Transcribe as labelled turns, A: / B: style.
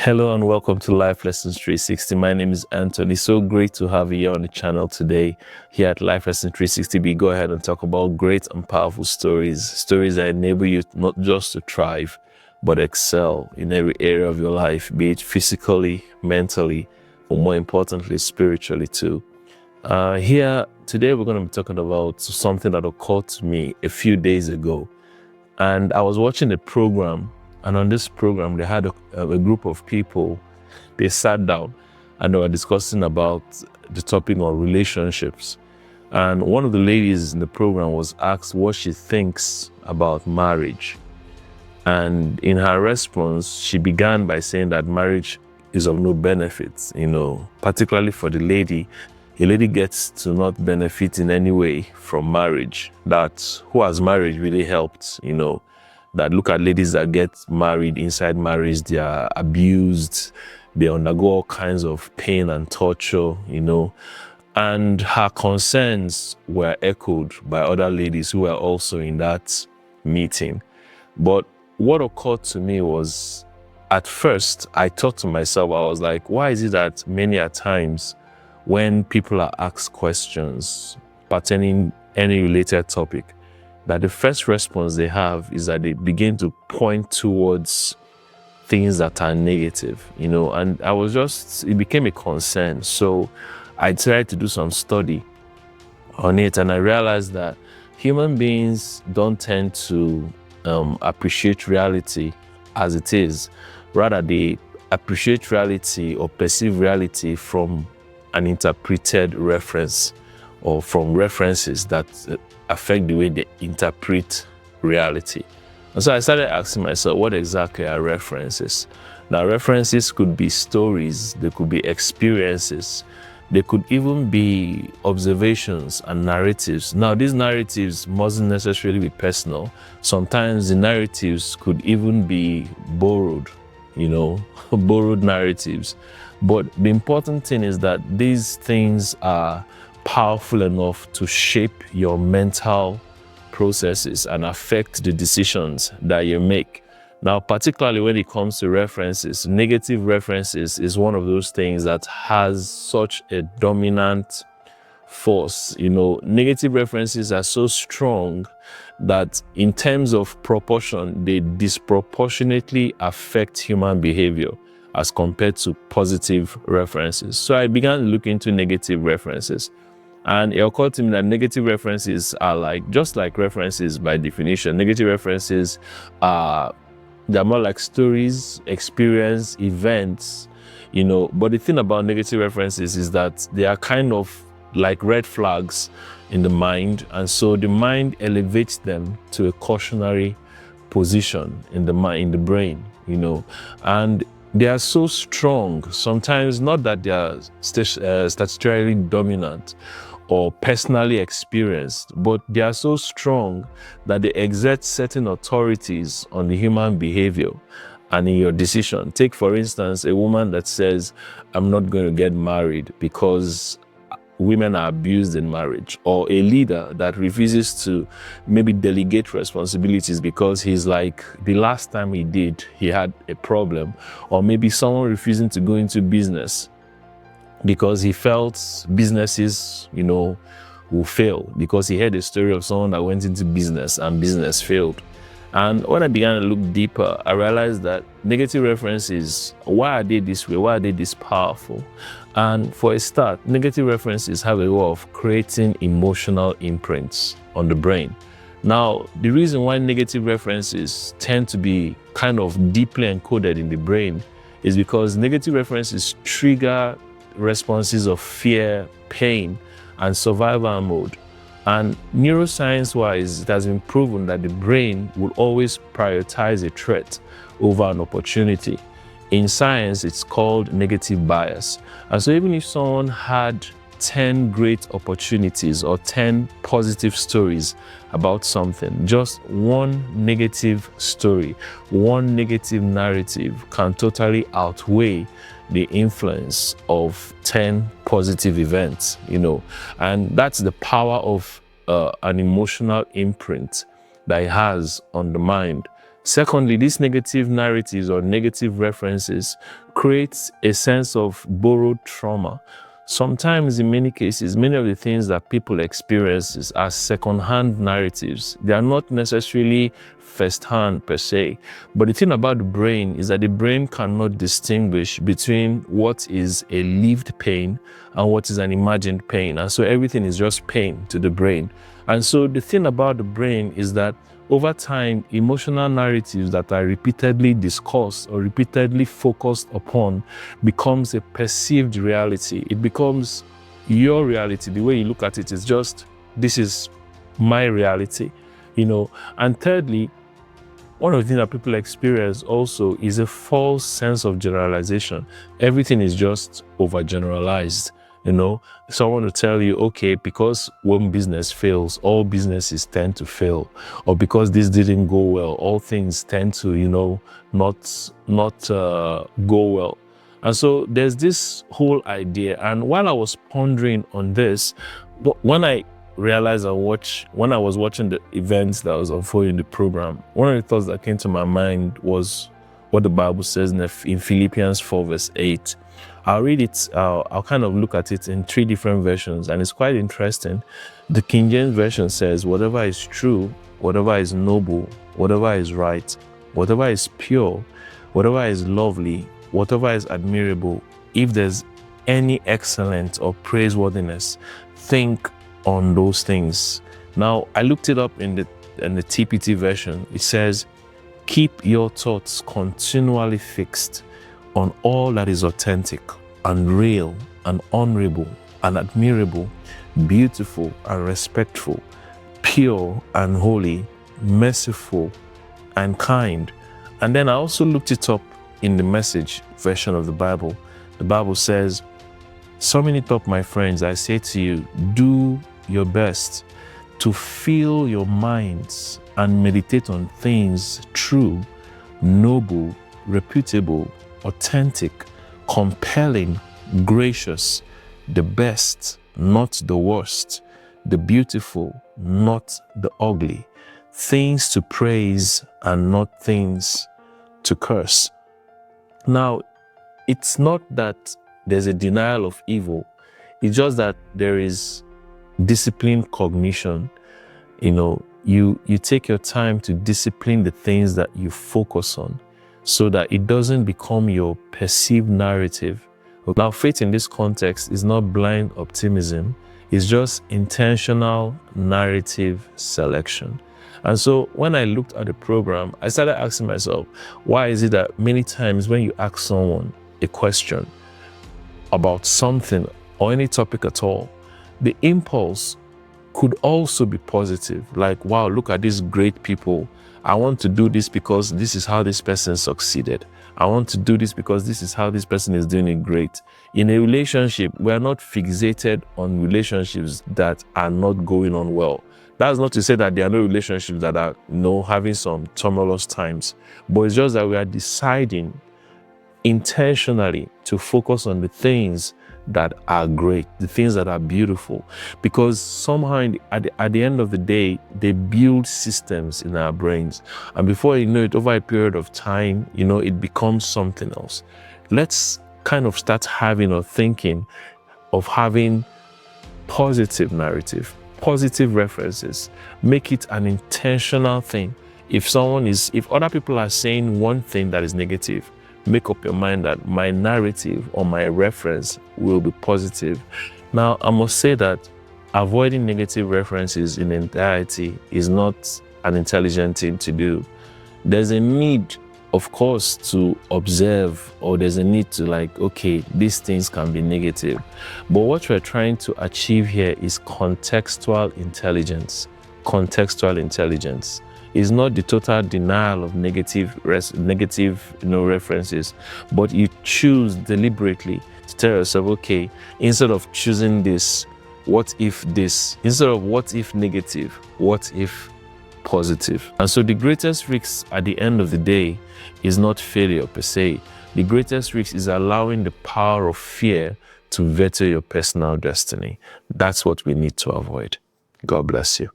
A: Hello and welcome to Life Lessons 360. My name is Anthony. So great to have you here on the channel today. Here at Life Lessons 360, we go ahead and talk about great and powerful stories that enable you not just to thrive, but excel in every area of your life, be it physically, mentally, or more importantly, spiritually too. Here today, we're going to be talking about something that occurred to me a few days ago. And I was watching a program, and on this program, they had a group of people. They sat down and they were discussing about the topic on relationships. And one of the ladies in the program was asked what she thinks about marriage. And in her response, she began by saying that marriage is of no benefit, particularly for the lady. A lady gets to not benefit in any way from marriage. That who has marriage really helped, that look at ladies that get married inside marriage, they are abused, they undergo all kinds of pain and torture, and her concerns were echoed by other ladies who were also in that meeting. But what occurred to me was, at first, I thought to myself, I was like, why is it that many a times when people are asked questions pertaining any related topic, that the first response they have is that they begin to point towards things that are negative, and it became a concern. So I tried to do some study on it, and I realized that human beings don't tend to appreciate reality as it is. Rather, they appreciate reality or perceive reality from an interpreted reference or from references that affect the way they interpret reality. And so I started asking myself, what exactly are references? Now, references could be stories, they could be experiences, they could even be observations and narratives. Now, these narratives mustn't necessarily be personal. Sometimes the narratives could even be borrowed, borrowed narratives. But the important thing is that these things are powerful enough to shape your mental processes and affect the decisions that you make. Now, particularly when it comes to references, negative references is one of those things that has such a dominant force. Negative references are so strong that in terms of proportion, they disproportionately affect human behavior as compared to positive references. So I began to look into negative references. And it occurred to me that negative references are just like references by definition. Negative references they're more like stories, experience, events, But the thing about negative references is that they are kind of like red flags in the mind. And so the mind elevates them to a cautionary position in the mind, in the brain, And they are so strong, sometimes not that they are statutorily dominant or personally experienced, but they are so strong that they exert certain authorities on the human behavior and in your decision. Take, for instance, a woman that says, I'm not going to get married because women are abused in marriage, or a leader that refuses to maybe delegate responsibilities because he's like, the last time he did, he had a problem, or maybe someone refusing to go into business because he felt businesses, will fail, because he heard a story of someone that went into business and business failed. And when I began to look deeper, I realized that negative references, why are they this way? Why are they this powerful? And for a start, negative references have a way of creating emotional imprints on the brain. Now, the reason why negative references tend to be kind of deeply encoded in the brain is because negative references trigger responses of fear, pain, and survival mode. And neuroscience-wise, it has been proven that the brain will always prioritize a threat over an opportunity. In science, it's called negative bias. And so even if someone had 10 great opportunities or 10 positive stories about something, just one negative story, one negative narrative can totally outweigh the influence of 10 positive events, and that's the power of an emotional imprint that it has on the mind. Secondly, these negative narratives or negative references creates a sense of borrowed trauma. Sometimes, in many cases, many of the things that people experience are second-hand narratives. They are not necessarily first-hand per se. But the thing about the brain is that the brain cannot distinguish between what is a lived pain and what is an imagined pain. And so everything is just pain to the brain. And so the thing about the brain is that over time, emotional narratives that are repeatedly discussed or repeatedly focused upon becomes a perceived reality. It becomes your reality. The way you look at it is just, this is my reality, you know. And thirdly, one of the things that people experience also is a false sense of generalization. Everything is just overgeneralized. You know, someone will tell you, okay, because one business fails, all businesses tend to fail, or because this didn't go well, all things tend to, you know, not go well. And so there's this whole idea. And while I was pondering on this, when I realized when I was watching the events that was unfolding in the program, one of the thoughts that came to my mind was what the Bible says in Philippians 4 verse 8. I'll read it, I'll kind of look at it in 3 different versions, and it's quite interesting. The King James Version says, whatever is true, whatever is noble, whatever is right, whatever is pure, whatever is lovely, whatever is admirable, if there's any excellence or praiseworthiness, think on those things. Now, I looked it up in the TPT version. It says, keep your thoughts continually fixed on all that is authentic and real and honorable and admirable, beautiful and respectful, pure and holy, merciful and kind. And then I also looked it up in the Message version of the Bible. The Bible says, summing it up, my friends, I say to you, do your best to fill your minds and meditate on things true, noble, reputable, authentic, compelling, gracious, the best, not the worst, the beautiful, not the ugly, things to praise and not things to curse. Now, it's not that there's a denial of evil. It's just that there is disciplined cognition. You know, you take your time to discipline the things that you focus on so that it doesn't become your perceived narrative. Now, faith in this context is not blind optimism. It's just intentional narrative selection. And so when I looked at the program, I started asking myself, why is it that many times when you ask someone a question about something or any topic at all, the impulse could also be positive. Like, wow, look at these great people. I want to do this because this is how this person succeeded. I want to do this because this is how this person is doing it great. In a relationship, we are not fixated on relationships that are not going on well. That's not to say that there are no relationships that are, you know, having some tumultuous times, but it's just that we are deciding intentionally to focus on the things that are great, the things that are beautiful, because somehow at the end of the day, they build systems in our brains. And before you know it, over a period of time, you know, it becomes something else. Let's kind of start having or thinking of having positive narrative, positive references. Make it an intentional thing. If other people are saying one thing that is negative, make up your mind that my narrative or my reference will be positive. Now, I must say that avoiding negative references in entirety is not an intelligent thing to do. There's a need, of course, to observe, or there's a need to okay, these things can be negative. But what we're trying to achieve here is contextual intelligence. Contextual intelligence is not the total denial of negative references, but you choose deliberately to tell yourself, okay, instead of choosing this, what if this? Instead of what if negative, what if positive? And so the greatest risk at the end of the day is not failure per se. The greatest risk is allowing the power of fear to veto your personal destiny. That's what we need to avoid. God bless you.